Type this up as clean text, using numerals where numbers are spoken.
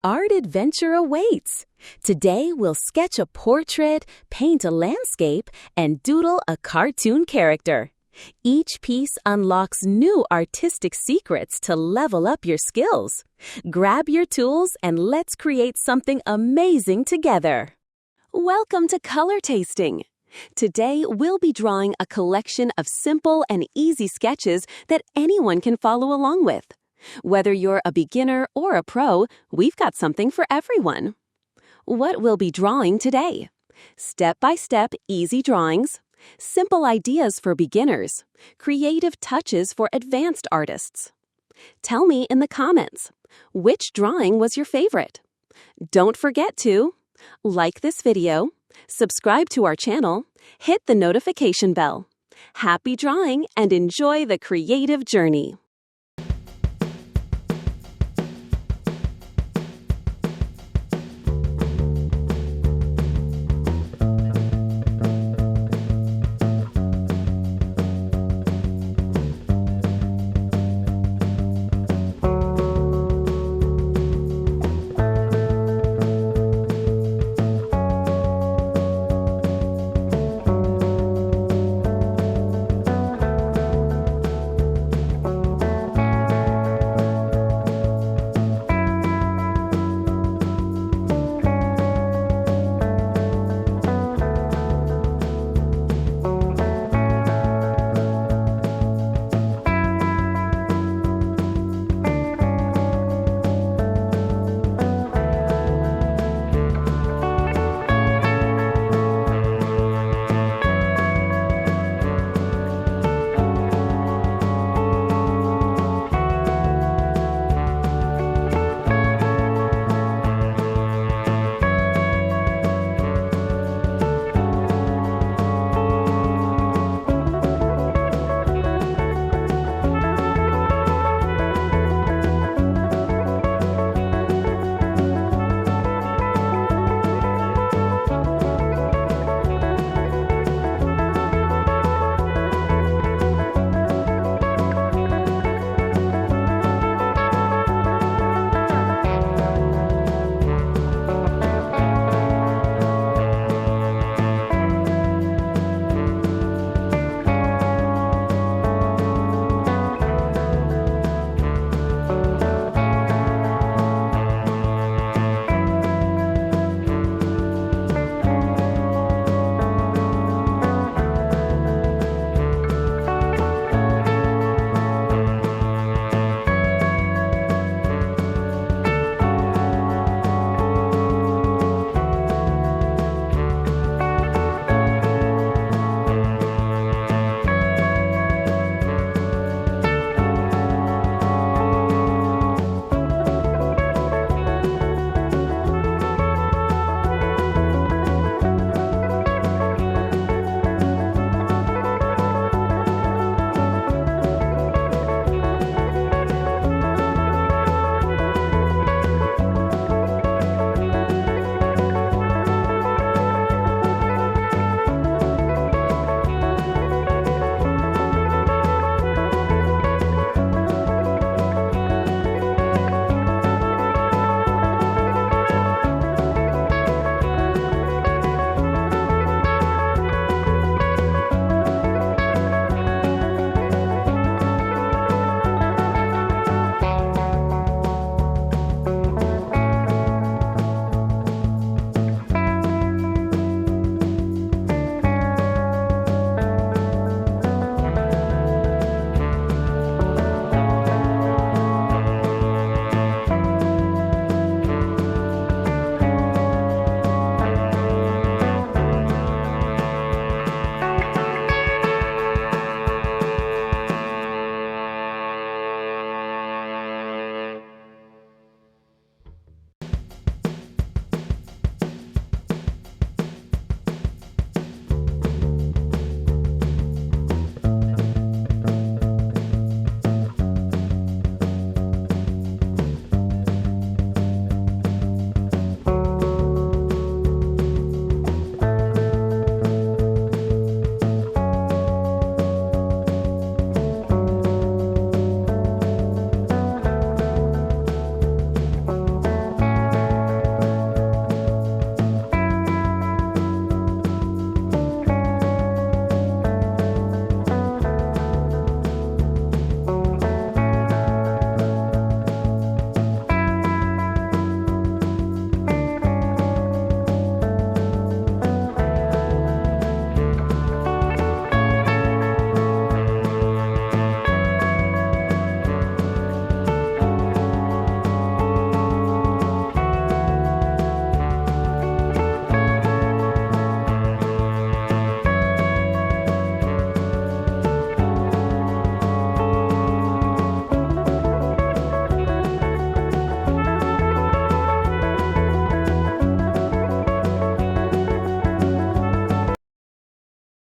Art adventure awaits. Today we'll sketch a portrait, paint a landscape, and doodle a cartoon character. Each piece unlocks new artistic secrets to level up your skills. Grab your tools and let's create something amazing together. Welcome to Color Tasting. Today we'll be drawing a collection of simple and easy sketches that anyone can follow along with. Whether you're a beginner or a pro, we've got something for everyone. What we'll be drawing today? Step-by-step easy drawings, simple ideas for beginners, creative touches for advanced artists. Tell me in the comments, which drawing was your favorite? Don't forget to like this video, subscribe to our channel, hit the notification bell. Happy drawing and enjoy the creative journey!